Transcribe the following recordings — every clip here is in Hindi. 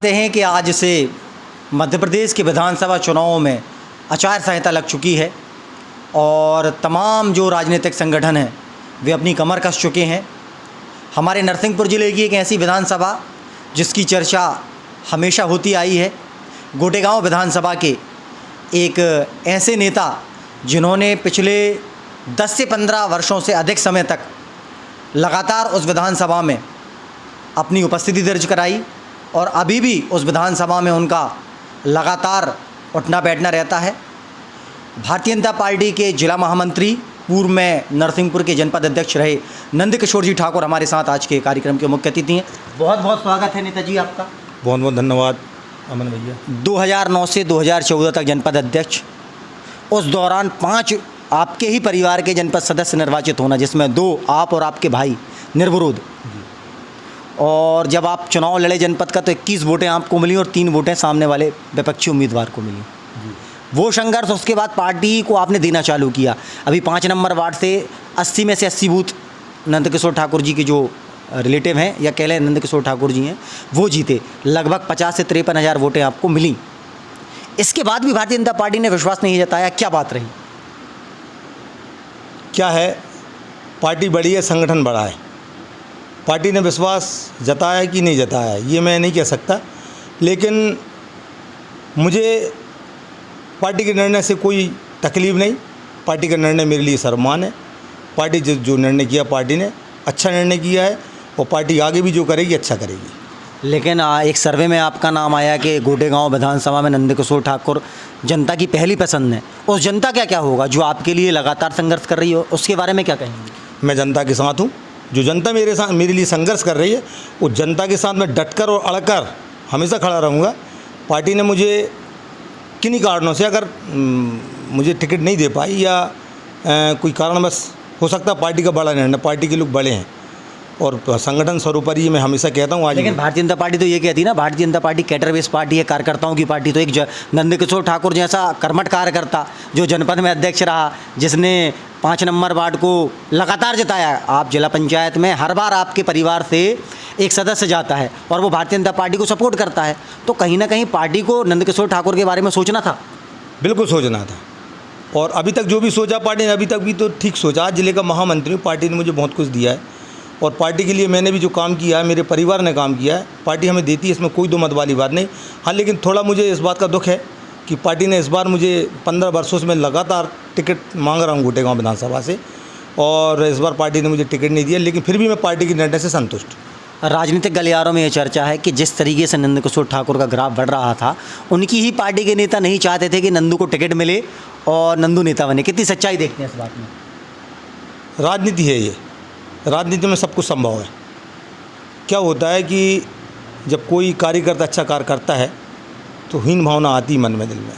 कहते हैं कि आज से मध्य प्रदेश के विधानसभा चुनावों में आचार संहिता लग चुकी है और तमाम जो राजनीतिक संगठन हैं वे अपनी कमर कस चुके हैं। हमारे नरसिंहपुर ज़िले की एक ऐसी विधानसभा जिसकी चर्चा हमेशा होती आई है, गोटेगांव विधानसभा के एक ऐसे नेता जिन्होंने पिछले 10 से 15 वर्षों से अधिक समय तक लगातार उस विधानसभा में अपनी उपस्थिति दर्ज कराई और अभी भी उस विधानसभा में उनका लगातार उठना बैठना रहता है। भारतीय जनता पार्टी के जिला महामंत्री, पूर्व में नरसिंहपुर के जनपद अध्यक्ष रहे नंदकिशोर जी ठाकुर हमारे साथ आज के कार्यक्रम के मुख्य अतिथि हैं। बहुत बहुत स्वागत है नेताजी आपका। बहुत बहुत धन्यवाद अमन भैया। 2009 से 2014 तक जनपद अध्यक्ष, उस दौरान 5 आपके ही परिवार के जनपद सदस्य निर्वाचित होना, जिसमें 2 आप और आपके भाई निर्विरोध, और जब आप चुनाव लड़े जनपद का तो 21 वोटें आपको मिली और 3 वोटें सामने वाले विपक्षी उम्मीदवार को मिली। वो संघर्ष, उसके बाद पार्टी को आपने देना चालू किया। अभी 5 नंबर वार्ड से 80 में से 80 बूथ नंदकिशोर ठाकुर जी के जो रिलेटिव हैं या कह लें नंदकिशोर ठाकुर जी हैं, वो जीते। लगभग 50 से 53 हज़ार वोटें आपको मिली। इसके बाद भी भारतीय जनता पार्टी ने विश्वास नहीं जताया, क्या बात रही? क्या है, पार्टी बड़ी है, संगठन बड़ा है। पार्टी ने विश्वास जताया कि नहीं जताया ये मैं नहीं कह सकता, लेकिन मुझे पार्टी के निर्णय से कोई तकलीफ़ नहीं। पार्टी का निर्णय मेरे लिए सम्मान है। पार्टी जो निर्णय किया, पार्टी ने अच्छा निर्णय किया है और पार्टी आगे भी जो करेगी अच्छा करेगी। लेकिन एक सर्वे में आपका नाम आया कि गोटेगांव विधानसभा में नंदकिशोर ठाकुर जनता की पहली पसंद है। उस जनता क्या क्या होगा जो आपके लिए लगातार संघर्ष कर रही हो, उसके बारे में क्या कहेंगे? मैं जनता के साथ हूँ। जो जनता मेरे लिए संघर्ष कर रही है, उस जनता के साथ मैं डटकर और अड़कर हमेशा खड़ा रहूँगा। पार्टी ने मुझे किन्हीं कारणों से अगर मुझे टिकट नहीं दे पाई या कोई कारणवश, हो सकता पार्टी का बड़ा निर्णय, पार्टी के लोग बड़े हैं और संगठन स्वरूपरी मैं हमेशा कहता हूँ आज। लेकिन भारतीय जनता पार्टी तो ये कहती है ना, Bharatiya Janata party cadre base party है, कार्यकर्ताओं की पार्टी। तो एक नंदकिशोर ठाकुर जैसा कर्मठ कार्यकर्ता जो जनपद में अध्यक्ष रहा, जिसने 5 नंबर वार्ड को लगातार जिताया, आप जिला पंचायत में हर बार आपके परिवार से एक सदस्य जाता है और वो भारतीय जनता पार्टी को सपोर्ट करता है, तो कहीं ना कहीं पार्टी को नंदकिशोर ठाकुर के बारे में सोचना था। बिल्कुल सोचना था, और अभी तक जो भी सोचा पार्टी ने, अभी तक भी तो ठीक सोचा। आज जिले का महामंत्री हूँ, पार्टी ने मुझे बहुत कुछ दिया है और पार्टी के लिए मैंने भी जो काम किया है, मेरे परिवार ने काम किया है, पार्टी हमें देती है, इसमें कोई दो मत वाली बात नहीं। हाँ, लेकिन थोड़ा मुझे इस बात का दुख है कि पार्टी ने इस बार मुझे 15 वर्षों से मैं लगातार टिकट मांग रहा हूँ गोटेगांव विधानसभा से, और इस बार पार्टी ने मुझे टिकट नहीं दिया, लेकिन फिर भी मैं पार्टी के निर्णय से संतुष्ट। राजनीतिक गलियारों में ये चर्चा है कि जिस तरीके से नंदकिशोर ठाकुर का ग्राफ बढ़ रहा था, उनकी ही पार्टी के नेता नहीं चाहते थे कि नंदू को टिकट मिले और नंदू नेता बने। कितनी सच्चाई देखते हैं इस बात में? राजनीति है ये, राजनीति में सब कुछ संभव है। क्या होता है कि जब कोई कार्यकर्ता अच्छा कार्य करता है तो हीन भावना आती मन में, दिल में,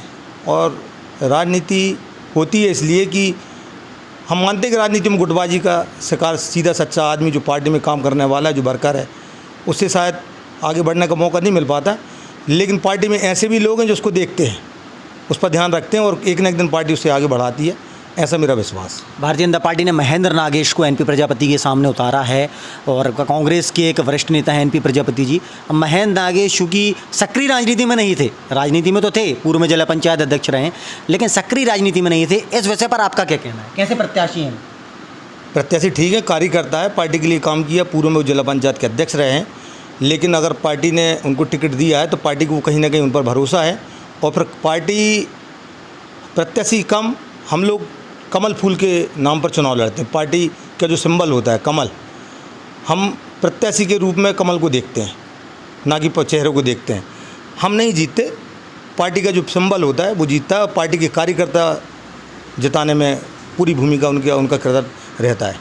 और राजनीति होती है इसलिए कि हम मानते हैं कि राजनीति में गुटबाजी का शिकार सीधा सच्चा आदमी जो पार्टी में काम करने वाला है, जो वर्कर है, उससे शायद आगे बढ़ने का मौका नहीं मिल पाता। लेकिन पार्टी में ऐसे भी लोग हैं जो उसको देखते हैं, उस पर ध्यान रखते हैं और एक न एक दिन पार्टी उससे आगे बढ़ाती है, ऐसा मेरा विश्वास। भारतीय जनता पार्टी ने महेंद्र नागेश को एनपी प्रजापति के सामने उतारा है और कांग्रेस के एक वरिष्ठ नेता हैं एनपी प्रजापति जी। महेंद्र नागेश चूँकि सक्रिय राजनीति में नहीं थे, राजनीति में तो थे, पूर्व में जिला पंचायत अध्यक्ष रहे, लेकिन सक्रिय राजनीति में नहीं थे। इस विषय पर आपका क्या कहना है? कैसे प्रत्याशी हैं? प्रत्याशी ठीक है, कार्यकर्ता है, पार्टी के लिए काम किया, पूर्व में वो जिला पंचायत के अध्यक्ष रहे हैं, लेकिन अगर पार्टी ने उनको टिकट दिया है तो पार्टी को कहीं ना कहीं उन पर भरोसा है। और फिर पार्टी प्रत्याशी कम, हम लोग कमल फूल के नाम पर चुनाव लड़ते हैं। पार्टी का जो सिंबल होता है कमल, हम प्रत्याशी के रूप में कमल को देखते हैं, ना कि चेहरों को देखते हैं। हम नहीं जीतते, पार्टी का जो सिंबल होता है वो जीतता है। पार्टी के कार्यकर्ता जिताने में पूरी भूमिका उनका किरदार रहता है।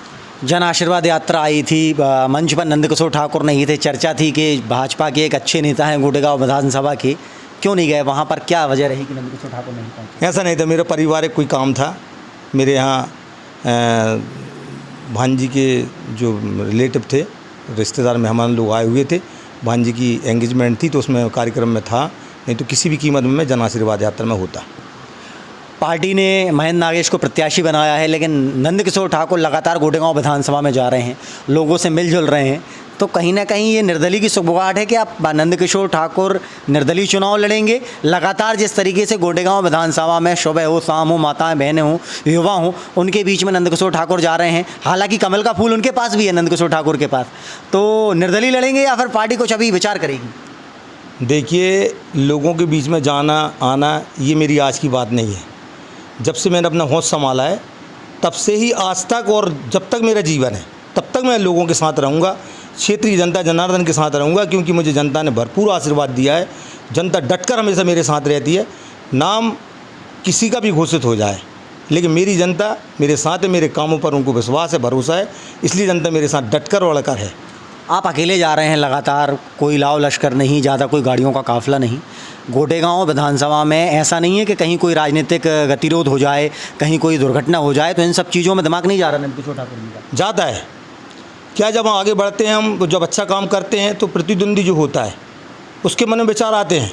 जन आशीर्वाद यात्रा आई थी, मंच पर नंदकिशोर ठाकुर नहीं थे, चर्चा थी कि भाजपा के एक अच्छे नेता हैं गोटेगांव विधानसभा के, क्यों नहीं गए वहाँ पर? क्या वजह रही कि नंदकिशोर ठाकुर नहीं पहुँचे? ऐसा नहीं था, मेरा पारिवारिक कोई काम था। मेरे यहाँ भांजी के जो रिलेटिव थे, रिश्तेदार मेहमान लोग आए हुए थे, भांजी की एंगेजमेंट थी तो उसमें कार्यक्रम में था, नहीं तो किसी भी कीमत में मैं जन आशीर्वाद यात्रा में होता। पार्टी ने महेंद्र नागेश को प्रत्याशी बनाया है, लेकिन नंदकिशोर ठाकुर लगातार गोटेगांव विधानसभा में जा रहे हैं, लोगों से मिलजुल रहे हैं, तो कहीं ना कहीं ये निर्दलीय की सुगबुगाहट है कि आप नंदकिशोर ठाकुर निर्दलीय चुनाव लड़ेंगे। लगातार जिस तरीके से गोटेगांव विधानसभा में सुबह हो शाम हो, माताएं बहनें हों, युवा हों, उनके बीच में नंदकिशोर ठाकुर जा रहे हैं। हालांकि कमल का फूल उनके पास भी है, नंदकिशोर ठाकुर के पास। तो निर्दलीय लड़ेंगे या फिर पार्टी कुछ अभी विचार करेगी? देखिए, लोगों के बीच में जाना आना ये मेरी आज की बात नहीं है। जब से मैंने अपना होश संभाला है तब से ही आज तक, और जब तक मेरा जीवन है तब तक मैं लोगों के साथ रहूँगा, क्षेत्रीय जनता जनार्दन के साथ रहूँगा, क्योंकि मुझे जनता ने भरपूर आशीर्वाद दिया है। जनता डटकर हमेशा मेरे साथ रहती है। नाम किसी का भी घोषित हो जाए, लेकिन मेरी जनता मेरे साथ है, मेरे कामों पर उनको विश्वास है, भरोसा है, इसलिए जनता मेरे साथ डटकर और अड़कर है। आप अकेले जा रहे हैं लगातार, कोई लाव लश्कर नहीं, ज़्यादा कोई गाड़ियों का काफ़िला नहीं। गोटेगांव विधानसभा में ऐसा नहीं है कि कहीं कोई राजनीतिक गतिरोध हो जाए, कहीं कोई दुर्घटना हो जाए, तो इन सब चीज़ों में दिमाग नहीं जा रहा नंदकिशोर ठाकुर जी का? जाता है। क्या जब हम आगे बढ़ते हैं, हम जब अच्छा काम करते हैं तो प्रतिद्वंदी जो होता है उसके मन में विचार आते हैं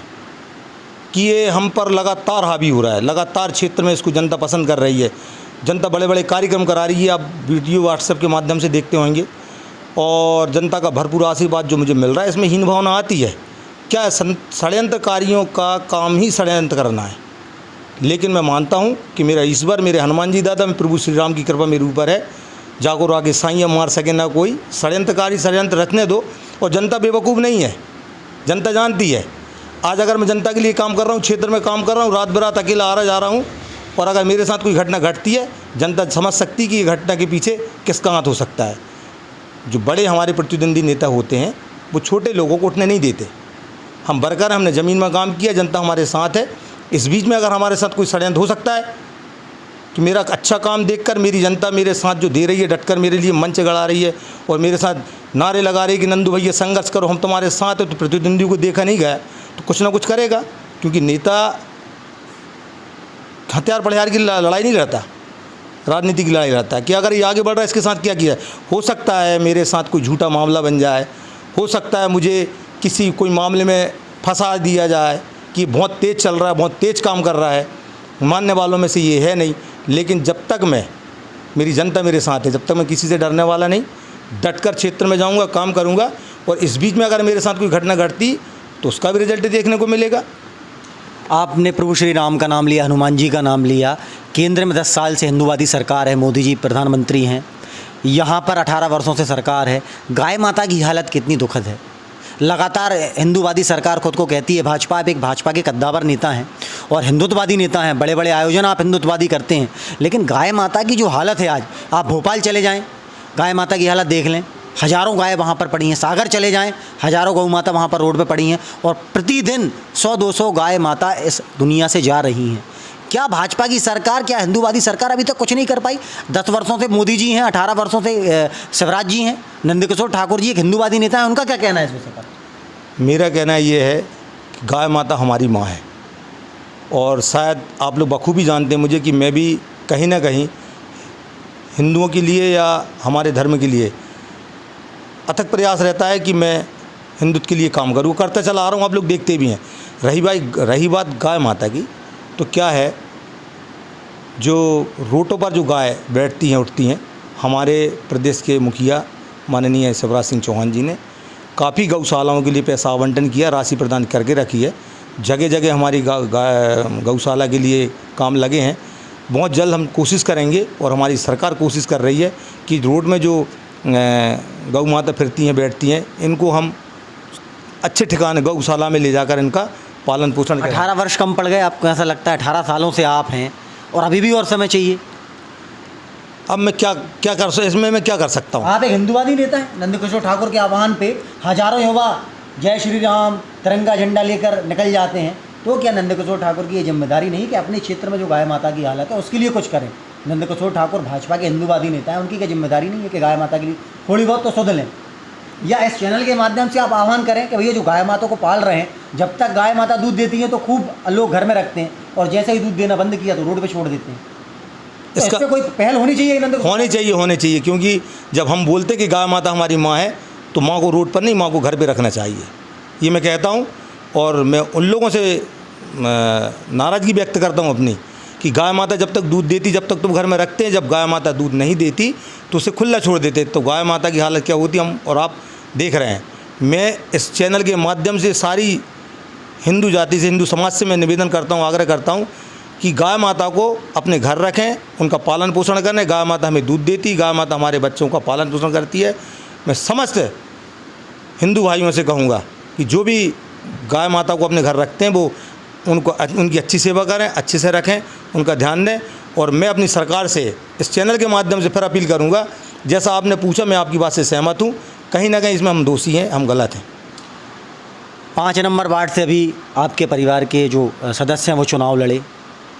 कि ये हम पर लगातार हावी हो रहा है, लगातार क्षेत्र में इसको जनता पसंद कर रही है, जनता बड़े बड़े कार्यक्रम करा रही है। आप वीडियो व्हाट्सएप के माध्यम से देखते होंगे, और जनता का भरपूर आशीर्वाद जो मुझे मिल रहा है, इसमें हीन भावना आती है। क्या है, षड्यंत्रकारियों का काम ही षड्यंत्र करना है। लेकिन मैं मानता हूँ कि मेरा ईश्वर, मेरे हनुमान जी दादा, प्रभु श्री राम की कृपा मेरे ऊपर है। जागो आगे साईं मार सके ना कोई, षड्यंत्रकारी षड्यंत्र रखने दो। और जनता बेवकूफ़ नहीं है, जनता जानती है। आज अगर मैं जनता के लिए काम कर रहा हूँ, क्षेत्र में काम कर रहा हूँ, रात बरात अकेला आ रहा जा रहा हूँ, और अगर मेरे साथ कोई घटना घटती है, जनता समझ सकती कि ये घटना के पीछे किसका हाथ हो सकता है। जो बड़े हमारे प्रतिद्वंदी नेता होते हैं वो छोटे लोगों को उठने नहीं देते। हम वर्कर, हमने ज़मीन में काम किया, जनता हमारे साथ है। इस बीच में अगर हमारे साथ कोई षड्यंत्र हो सकता है कि मेरा अच्छा काम देखकर मेरी जनता मेरे साथ जो दे रही है, डटकर मेरे लिए मंच गड़ा रही है और मेरे साथ नारे लगा रही है कि नंदू भैया संघर्ष करो, हम तुम्हारे साथ है, तो प्रतिद्वंदी को देखा नहीं गया तो कुछ ना कुछ करेगा। क्योंकि नेता हथियार पड़ियार की लड़ाई नहीं लड़ता, राजनीति की लड़ाई रहता है कि अगर ये आगे बढ़ रहा है इसके साथ क्या किया है। हो सकता है मेरे साथ कोई झूठा मामला बन जाए, हो सकता है मुझे किसी कोई मामले में फंसा दिया जाए कि बहुत तेज़ चल रहा है, बहुत तेज़ काम कर रहा है, मानने वालों में से ये है नहीं। लेकिन जब तक मेरी जनता मेरे साथ है, जब तक मैं किसी से डरने वाला नहीं, डटकर क्षेत्र में जाऊँगा, काम करूँगा। और इस बीच में अगर मेरे साथ कोई घटना घटती तो उसका भी रिजल्ट देखने को मिलेगा। आपने प्रभु श्री राम का नाम लिया, हनुमान जी का नाम लिया। केंद्र में 10 साल से हिंदूवादी सरकार है, मोदी जी प्रधानमंत्री हैं, यहाँ पर 18 वर्षों से सरकार है। गाय माता की हालत कितनी दुखद है। लगातार हिंदूवादी सरकार खुद को कहती है, भाजपा, आप एक भाजपा के कद्दावर नेता हैं और हिंदुत्ववादी नेता हैं, बड़े बड़े आयोजन आप हिंदुत्ववादी करते हैं, लेकिन गाय माता की जो हालत है, आज आप भोपाल चले जाएँ, गाय माता की हालत देख लें। हज़ारों गाय वहाँ पर पड़ी हैं। सागर चले जाएं, हज़ारों गौ माता वहाँ पर रोड पे पड़ी हैं, और प्रतिदिन 100-200 गाय माता इस दुनिया से जा रही हैं। क्या भाजपा की सरकार, क्या हिंदूवादी सरकार अभी तक कुछ नहीं कर पाई? 10 वर्षों से मोदी जी हैं, 18 वर्षों से शिवराज जी हैं, नंदकिशोर ठाकुर जी एक हिंदूवादी नेता हैं, उनका क्या कहना है इस विषय पर? मेरा कहना ये है कि गाय माता हमारी माँ है, और शायद आप लोग बखूबी जानते हैं मुझे कि मैं भी कहीं ना कहीं हिंदुओं के लिए या हमारे धर्म के लिए अथक प्रयास रहता है कि मैं हिंदुत्व के लिए काम करूँ, करता चला आ रहा हूँ, आप लोग देखते भी हैं। रही बात गाय माता की, तो क्या है, जो रोडों पर जो गाय बैठती हैं, उठती हैं, हमारे प्रदेश के मुखिया माननीय शिवराज सिंह चौहान जी ने काफ़ी गौशालाओं के लिए पैसा आवंटन किया, राशि प्रदान करके रखी है। जगह जगह हमारी गौशाला के लिए काम लगे हैं। बहुत जल्द हम कोशिश करेंगे, और हमारी सरकार कोशिश कर रही है कि रोड में जो गौ माता फिरती हैं, बैठती हैं, इनको हम अच्छे ठिकाने गौशाला में ले जाकर इनका पालन पोषण करें। 18 वर्ष कम पड़ गए आपको, ऐसा लगता है? 18 सालों से आप हैं और अभी भी और समय चाहिए। अब मैं क्या इसमें मैं क्या कर सकता हूँ? आप एक हिंदूवादी नेता हैं। नंदकिशोर ठाकुर के आह्वान पे हज़ारों युवा जय श्री राम तिरंगा झंडा लेकर निकल जाते हैं, तो क्या नंदकिशोर ठाकुर की ये जिम्मेदारी नहीं कि अपने क्षेत्र में जो गाय माता की हालत है उसके लिए कुछ करें? नंदकिशोर ठाकुर भाजपा के हिंदूवादी नेता हैं, उनकी क्या जिम्मेदारी नहीं है कि गाय माता के लिए थोड़ी बहुत तो सुध लें? या इस चैनल के माध्यम से आप आह्वान करें कि भैया जो गाय माता को पाल रहे हैं, जब तक गाय माता दूध देती हैं तो खूब लोग घर में रखते हैं, और जैसे ही दूध देना बंद किया तो रोड पे छोड़ देते हैं। तो इसका कोई पहल होनी चाहिए? होनी चाहिए, क्योंकि जब हम बोलते कि गाय माता हमारी माँ है, तो माँ को रोड पर नहीं, माँ को घर पे रखना चाहिए, ये मैं कहता हूँ। और मैं उन लोगों से नाराज़गी व्यक्त करता हूँ अपनी, कि गाय माता जब तक दूध देती जब तक तुम घर में रखते हैं, जब गाय माता दूध नहीं देती तो उसे खुला छोड़ देते। तो गाय माता की हालत क्या होती, हम और आप देख रहे हैं। मैं इस चैनल के माध्यम से सारी हिंदू जाति से, हिंदू समाज से मैं निवेदन करता हूँ, आग्रह करता हूँ कि गाय माता को अपने घर रखें, उनका पालन पोषण करें। गाय माता हमें दूध देती, गाय माता हमारे बच्चों का पालन पोषण करती है। मैं समस्त हिंदू भाइयों से कहूँगा कि जो भी गाय माता को अपने घर रखते हैं वो उनकी अच्छी सेवा करें, अच्छे से रखें, उनका ध्यान दें। और मैं अपनी सरकार से इस चैनल के माध्यम से फिर अपील करूँगा, जैसा आपने पूछा मैं आपकी बात से सहमत हूँ, कहीं ना कहीं इसमें हम दोषी हैं, हम गलत हैं। 5 नंबर वार्ड से अभी आपके परिवार के जो सदस्य हैं वो चुनाव लड़े,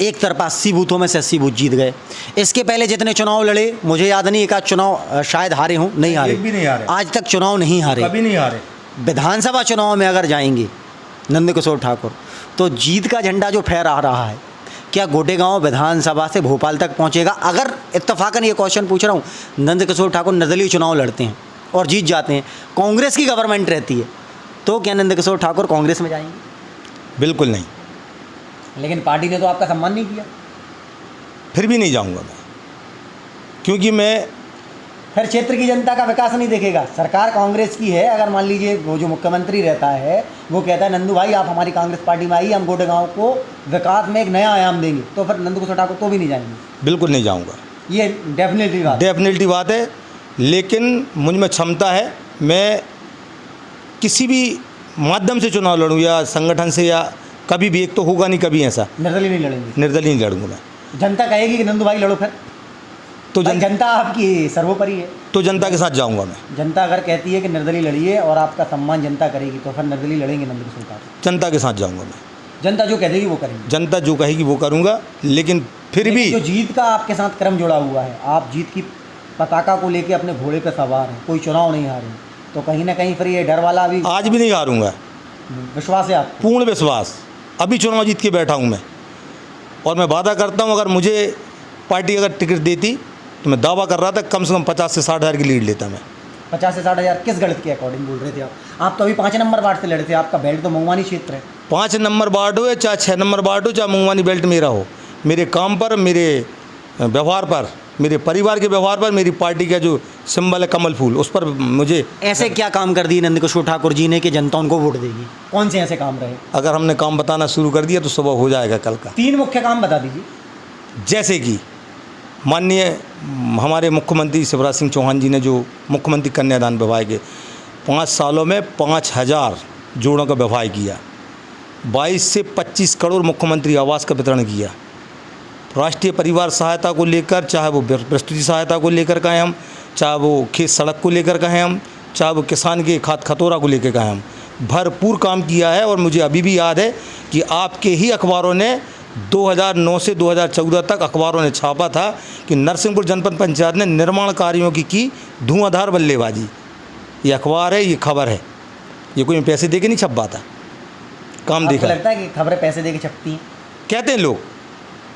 एक तरफा 80 बूथों में से 80 बूथ जीत गए। इसके पहले जितने चुनाव लड़े मुझे याद नहीं, एक आध चुनाव शायद हारे हों, नहीं हारे, एक भी नहीं हारे, आज तक चुनाव नहीं हारे, कभी नहीं हारे। विधानसभा चुनाव में अगर जाएंगे नंदकिशोर ठाकुर तो जीत का झंडा जो फहरा रहा है, क्या गोटेगांव विधानसभा से भोपाल तक पहुंचेगा? अगर इत्तेफाकन ये क्वेश्चन पूछ रहा हूँ, नंदकिशोर ठाकुर निर्दलीय चुनाव लड़ते हैं और जीत जाते हैं, कांग्रेस की गवर्नमेंट रहती है, तो क्या नंदकिशोर ठाकुर कांग्रेस में जाएंगे? बिल्कुल नहीं। लेकिन पार्टी ने तो आपका सम्मान नहीं किया। फिर भी नहीं जाऊंगा मैं, क्योंकि मैं फिर क्षेत्र की जनता का विकास नहीं देखेगा। सरकार कांग्रेस की है, अगर मान लीजिए वो जो मुख्यमंत्री रहता है वो कहता है नंदू भाई आप हमारी कांग्रेस पार्टी में आइए, हम गोटेगांव को विकास में एक नया आयाम देंगे, तो फिर नंदकिशोर ठाकुर तो भी नहीं जाएंगे। बिल्कुल नहीं जाऊंगा, ये डेफिनेटली बात है। लेकिन मुझ में क्षमता है, मैं किसी भी माध्यम से चुनाव लड़ूँ या संगठन से, या कभी भी, एक तो होगा नहीं कभी ऐसा, निर्दलीय नहीं लड़ेंगे, निर्दलीय नहीं लड़ूंगा मैं। जनता कहेगी कि नंदू भाई लड़ो, फिर तो जनता आपकी सर्वोपरि है, तो जनता के साथ जाऊंगा मैं। जनता अगर कहती है कि निर्दलीय लड़िए और आपका सम्मान जनता करेगी, तो फिर निर्दलीय लड़ेंगे नंदकिशोर ठाकुर? जनता के साथ जाऊंगा मैं, जनता जो कहेगी वो करेंगे, जनता जो कहेगी वो करूंगा। लेकिन फिर भी जो जीत का आपके साथ क्रम जुड़ा हुआ है, आप जीत की पताका को लेके अपने घोड़े पर सवार हैं, कोई चुनाव नहीं हारे, तो कहीं ना कहीं फिर ये डर वाला अभी आज भी नहीं हारूंगा, विश्वास है आप? पूर्ण विश्वास। अभी चुनाव जीत के बैठा हूँ मैं, और मैं वादा करता हूँ अगर मुझे पार्टी अगर टिकट देती तो मैं दावा कर रहा था कम से कम 50 से 60 हज़ार की लीड लेता मैं। 50 से 60 हज़ार किस गणित के अकॉर्डिंग बोल रहे थे आप? आप तो अभी 5 नंबर वार्ड से लड़े थे, आपका बेल्ट तो मंगवानी क्षेत्र है। 5 नंबर वार्ड हो या चाहे 6 नंबर वार्ड हो, चाहे मंगवानी बेल्ट मेरा हो, मेरे काम पर, मेरे व्यवहार पर, मेरे परिवार के व्यवहार पर, मेरी पार्टी का जो सिंबल है कमल फूल, उस पर मुझे ऐसे क्या काम कर दिए नंदकिशोर ठाकुर जी ने कि जनता उनको वोट देगी? कौन से ऐसे काम रहे? अगर हमने काम बताना शुरू कर दिया तो सुबह हो जाएगा कल का। 3 मुख्य काम बता दीजिए। जैसे कि माननीय हमारे मुख्यमंत्री शिवराज सिंह चौहान जी ने जो मुख्यमंत्री कन्यादान विवाह के 5 सालों में 5000 जोड़ों का विवाह किया, 22 से 25 करोड़ मुख्यमंत्री आवास का वितरण किया, राष्ट्रीय परिवार सहायता को लेकर, चाहे वो प्रस्तुति सहायता को लेकर कहें हम, चाहे वो खेत सड़क को लेकर कहें हम, चाहे वो किसान के खाद खतोरा को लेकर कहें हम, भरपूर काम किया है। और मुझे अभी भी याद है कि आपके ही अखबारों ने 2009 से 2014 तक अखबारों ने छापा था कि नरसिंहपुर जनपद पंचायत ने निर्माण कार्यों की धुआंधार बल्लेबाजी। ये अखबार है, ये खबर है, ये कोई पैसे दे के नहीं छपवाता, काम देखा। लगता है कि खबरें पैसे दे के छपती हैं? कहते हैं लोग,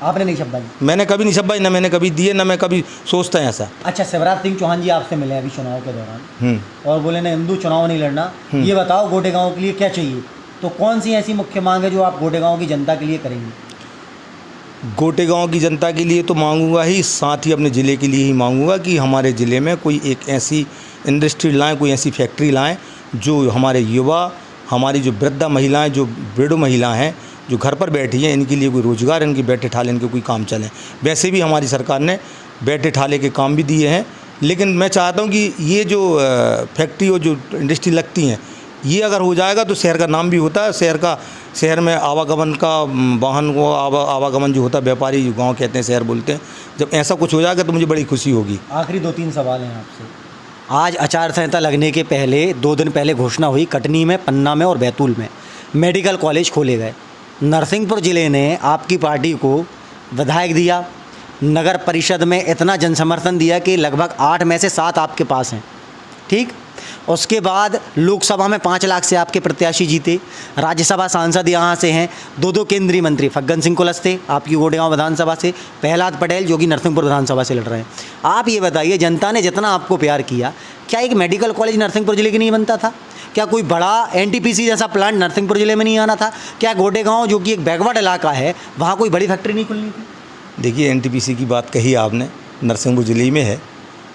आपने नहीं छपवाई? मैंने कभी नहीं छपवाई, ना मैंने कभी दिए, ना मैं कभी सोचता है ऐसा। अच्छा, शिवराज सिंह चौहान जी आपसे मिले अभी चुनाव के दौरान और बोले ना हिंदू चुनाव नहीं लड़ना, ये बताओ गोटेगांव के लिए क्या चाहिए? तो कौन सी ऐसी मुख्य मांग है जो आप गोटेगांव की जनता के लिए करेंगे? गोटेगांव की जनता के लिए तो मांगूंगा ही, साथ ही अपने ज़िले के लिए ही मांगूंगा कि हमारे ज़िले में कोई एक ऐसी इंडस्ट्री लाएँ, कोई ऐसी फैक्ट्री लाएँ जो हमारे युवा, हमारी जो वृद्धा महिलाएं, जो बेड़ो महिलाएं हैं जो घर पर बैठी हैं, इनके लिए कोई रोज़गार, इनके बैठे ठाले इनके कोई काम चलें। वैसे भी हमारी सरकार ने बैठे ठाले के काम भी दिए हैं, लेकिन मैं चाहता हूं कि ये जो फैक्ट्री और जो इंडस्ट्री लगती हैं, ये अगर हो जाएगा तो शहर का नाम भी होता है, शहर में आवागमन का वाहन को आवागमन जो होता है, व्यापारी जो गाँव कहते हैं, शहर बोलते हैं, जब ऐसा कुछ हो जाएगा तो मुझे बड़ी खुशी होगी। आखिरी 2-3 सवाल हैं आपसे। आज आचार संहिता लगने के पहले 2 दिन पहले घोषणा हुई, कटनी में, पन्ना में और बैतूल में मेडिकल कॉलेज खोले गए। नरसिंहपुर ज़िले ने आपकी पार्टी को विधायक दिया, नगर परिषद में इतना जनसमर्थन दिया कि लगभग 8 में से 7 आपके पास हैं, ठीक। उसके बाद लोकसभा में 5 लाख से आपके प्रत्याशी जीते, राज्यसभा सांसद यहाँ से हैं, 2 केंद्रीय मंत्री, फग्गन सिंह कुलस्ते आपकी गोटेगांव विधानसभा से, प्रहलाद पटेल जो कि नरसिंहपुर विधानसभा से लड़ रहे हैं। आप ये बताइए, जनता ने जितना आपको प्यार किया, क्या एक मेडिकल कॉलेज नरसिंहपुर ज़िले के नहीं बनता था? क्या कोई बड़ा एनटीपीसी जैसा प्लांट नरसिंहपुर ज़िले में नहीं आना था? क्या गोटेगांव जो कि एक बैकवर्ड इलाका है, वहाँ कोई बड़ी फैक्ट्री नहीं खुलनी थी? देखिए, एनटीपीसी की बात कही आपने, नरसिंहपुर ज़िले में है,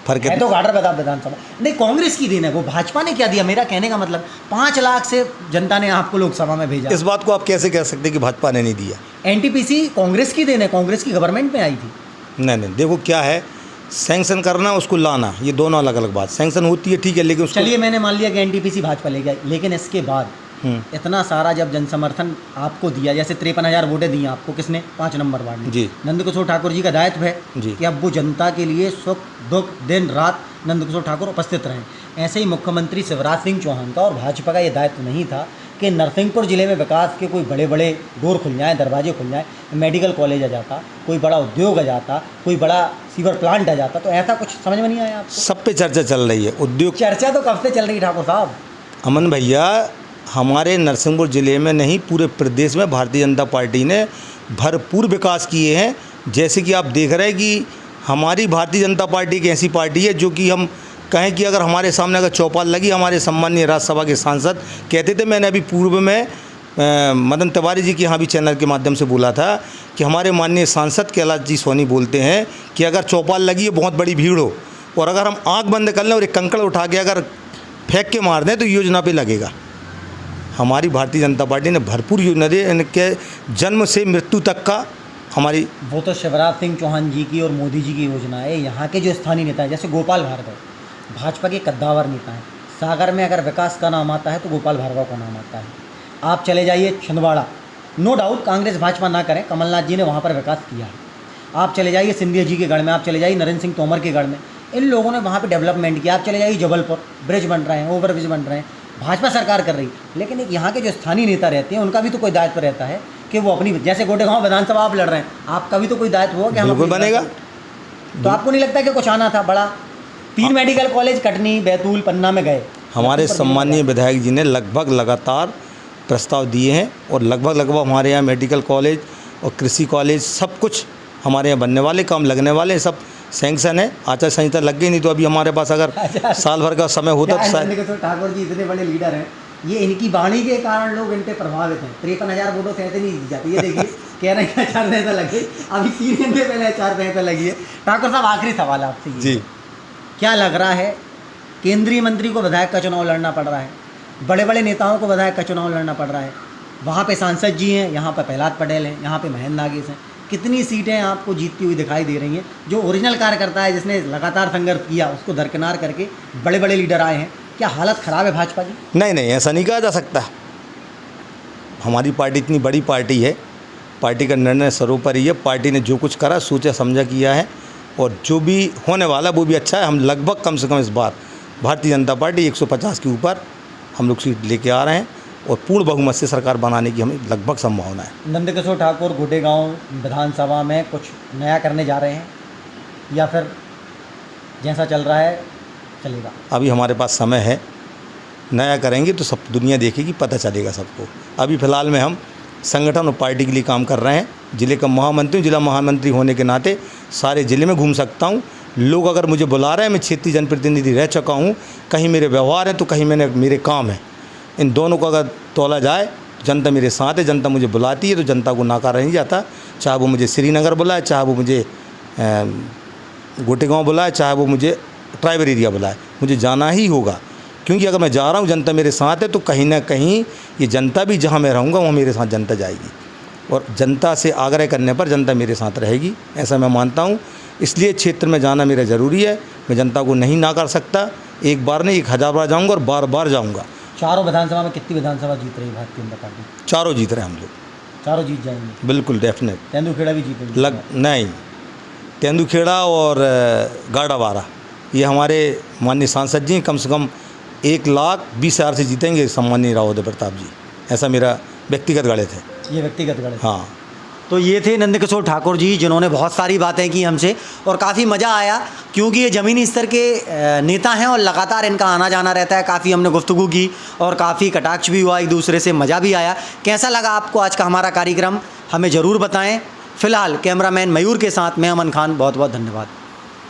फर्क है तो घाटर प्रताप विधानसभा नहीं, कांग्रेस की देन है वो, भाजपा ने क्या दिया? मेरा कहने का मतलब 5 लाख से जनता ने आपको लोकसभा में भेजा। इस बात को आप कैसे कह सकते हैं कि भाजपा ने नहीं दिया? एनटीपीसी कांग्रेस की देन है, कांग्रेस की गवर्नमेंट में आई थी। नहीं, देखो क्या है, सैंक्शन करना उसको लाना, ये दोनों अलग अलग बात। सैंक्शन होती है ठीक है, लेकिन उसको चलिए मैंने मान लिया कि एनटीपीसी भाजपा ले गया, लेकिन इसके बाद इतना सारा जब जनसमर्थन आपको दिया, जैसे 53,000 वोटें दी आपको किसने? 5 नंबर वार्ड में। जी। नंदकिशोर ठाकुर जी का दायित्व है जी। कि अब वो जनता के लिए सुख दुख दिन रात नंदकिशोर ठाकुर उपस्थित रहें। ऐसे ही मुख्यमंत्री शिवराज सिंह चौहान का और भाजपा का ये दायित्व नहीं था कि नरसिंहपुर जिले में विकास के कोई बड़े बड़े डोर खुल जाएँ, दरवाजे खुल जाएँ, मेडिकल कॉलेज आ जाता, कोई बड़ा उद्योग आ जाता, कोई बड़ा सीवर प्लांट आ जाता। तो ऐसा कुछ समझ में नहीं आया आपको? सब पे चर्चा चल रही है। उद्योग चर्चा तो कब से चल रही है ठाकुर साहब? अमन भैया, हमारे नरसिंहपुर ज़िले में नहीं पूरे प्रदेश में भारतीय जनता पार्टी ने भरपूर विकास किए हैं। जैसे कि आप देख रहे हैं कि हमारी भारतीय जनता पार्टी एक ऐसी पार्टी है जो कि हम कहें कि अगर हमारे सामने अगर चौपाल लगी, हमारे सम्मानीय राज्यसभा के सांसद कहते थे, मैंने अभी पूर्व में मदन तिवारी जी के यहाँ भी चैनल के माध्यम से बोला था कि हमारे माननीय सांसद कैलाश जी सोनी बोलते हैं कि अगर चौपाल लगी है, बहुत बड़ी भीड़ हो, और अगर हम आँख बंद कर लें और एक कंकड़ उठा के अगर फेंक के मार दें तो योजना पे लगेगा। हमारी भारतीय जनता पार्टी ने भरपूर योजना दी, इनके जन्म से मृत्यु तक का हमारी। वो तो शिवराज सिंह चौहान जी की और मोदी जी की योजना है। यहाँ के जो स्थानीय नेता हैं, जैसे गोपाल भार्गव, भाजपा के कद्दावर नेता हैं। सागर में अगर विकास का नाम आता है तो गोपाल भार्गव का नाम आता है। आप चले जाइए छिंदवाड़ा, नो डाउट कांग्रेस भाजपा ना करें, कमलनाथ जी ने वहाँ पर विकास किया है। आप चले जाइए सिंधिया जी के गढ़ में, आप चले जाइए नरेंद्र सिंह तोमर के गढ़ में, इन लोगों ने वहाँ पे डेवलपमेंट किया। आप चले जाइए जबलपुर, ब्रिज बन रहे हैं, ओवर ब्रिज बन रहे हैं, भाजपा सरकार कर रही। लेकिन एक यहाँ के जो स्थानीय नेता रहते हैं उनका भी तो कोई दायित्व रहता है कि वो अपनी, जैसे गोटेगांव विधानसभा आप लड़ रहे हैं, आपका भी तो कोई दायित्व होगा कि हम बिल्कुल बनेगा। तो आपको नहीं लगता कि कुछ आना था बड़ा? 3 मेडिकल कॉलेज कटनी, बैतूल, पन्ना में गए। हमारे सम्मानीय विधायक जी ने लगभग लगातार प्रस्ताव दिए हैं और लगभग हमारे यहाँ मेडिकल कॉलेज और कृषि कॉलेज सब कुछ हमारे यहाँ बनने वाले, काम लगने वाले, सब सैंक्शन है। आचार संहिता लग गई, नहीं तो अभी हमारे पास अगर साल भर का समय होता तो शायद। ठाकुर जी इतने बड़े लीडर हैं, ये इनकी वाणी के कारण लोग इन पे प्रभावित हैं। 53,000 वोटों से ऐसे नहीं दी जाती। ये देखिए कह रहे हैं आचार संहिता लग गई, अभी 3 घंटे पहले आचार संहिता लगी है। ठाकुर साहब, आखिरी सवाल आपसे जी, क्या लग रहा है, केंद्रीय मंत्री को विधायक का चुनाव लड़ना पड़ रहा है, बड़े बड़े नेताओं को विधायक का चुनाव लड़ना पड़ रहा है, वहाँ पे सांसद जी हैं, यहाँ पर प्रहलाद पटेल हैं, यहाँ पे महेंद्र नागेश हैं, कितनी सीटें आपको जीतती हुई दिखाई दे रही हैं? जो ओरिजिनल कार्यकर्ता है, जिसने लगातार संघर्ष किया, उसको दरकिनार करके बड़े बड़े लीडर आए हैं। क्या हालत ख़राब है भाजपा की? नहीं, ऐसा नहीं कहा जा सकता। हमारी पार्टी इतनी बड़ी पार्टी है, पार्टी का निर्णय सर्वोपरि है। पार्टी ने जो कुछ करा, सोचा समझा किया है, और जो भी होने वाला वो भी अच्छा है। हम लगभग कम से कम इस बार भारतीय जनता पार्टी 150 के ऊपर हम लोग सीट लेके आ रहे हैं, और पूर्ण बहुमत से सरकार बनाने की हमें लगभग संभावना है। नंदकिशोर ठाकुर गोटेगांव विधानसभा में कुछ नया करने जा रहे हैं, या फिर जैसा चल रहा है चलेगा? अभी हमारे पास समय है, नया करेंगे तो सब दुनिया देखेगी, पता चलेगा सबको। अभी फ़िलहाल में हम संगठन और पार्टी के लिए काम कर रहे हैं। ज़िले का महामंत्री, जिला महामंत्री होने के नाते सारे ज़िले में घूम सकता हूँ। लोग अगर मुझे बुला रहे हैं, मैं क्षेत्रीय जनप्रतिनिधि रह चुका हूँ, कहीं मेरे व्यवहार हैं तो कहीं मेरे काम हैं। इन दोनों को अगर तोला जाए, जनता मेरे साथ है, जनता मुझे बुलाती है, तो जनता को नकारा नहीं जाता। चाहे वो मुझे श्रीनगर बुलाए, चाहे वो मुझे गोटेगांव बुलाए, चाहे वो मुझे ट्राइबल एरिया बुलाए, मुझे जाना ही होगा। क्योंकि अगर मैं जा रहा हूँ, जनता मेरे साथ है, तो कहीं ना कहीं ये जनता भी जहाँ मैं रहूँगा वहाँ मेरे साथ जनता जाएगी, और जनता से आग्रह करने पर जनता मेरे साथ रहेगी, ऐसा मैं मानता हूँ। इसलिए क्षेत्र में जाना मेरा ज़रूरी है। मैं जनता को नहीं ना कर सकता। एक बार नहीं, 1000 बार जाऊँगा और बार बार जाऊँगा। चारों विधानसभा में कितनी विधानसभा जीत रही है भारतीय जनता पार्टी? चारों जीत रहे हैं हम लोग। चारों जीत जाएंगे? बिल्कुल डेफिनेट। तेंदुखेड़ा भी जीतेंगे? नहीं, तेंदुखेड़ा और गाड़ावारा ये हमारे माननीय सांसद जी कम से कम 1,20,000 से जीतेंगे, सम्मानीय राव उदय प्रताप जी। ऐसा मेरा व्यक्तिगत गणित है। ये व्यक्तिगत गणित? हाँ। तो ये थे नंदकिशोर ठाकुर जी, जिन्होंने बहुत सारी बातें की हमसे, और काफ़ी मज़ा आया, क्योंकि ये ज़मीनी स्तर के नेता हैं और लगातार इनका आना जाना रहता है। काफ़ी हमने गुफ्तगू की और काफ़ी कटाक्ष भी हुआ एक दूसरे से, मज़ा भी आया। कैसा लगा आपको आज का हमारा कार्यक्रम, हमें ज़रूर बताएं। फ़िलहाल कैमरामैन मयूर के साथ मैं अमन खान, बहुत बहुत धन्यवाद।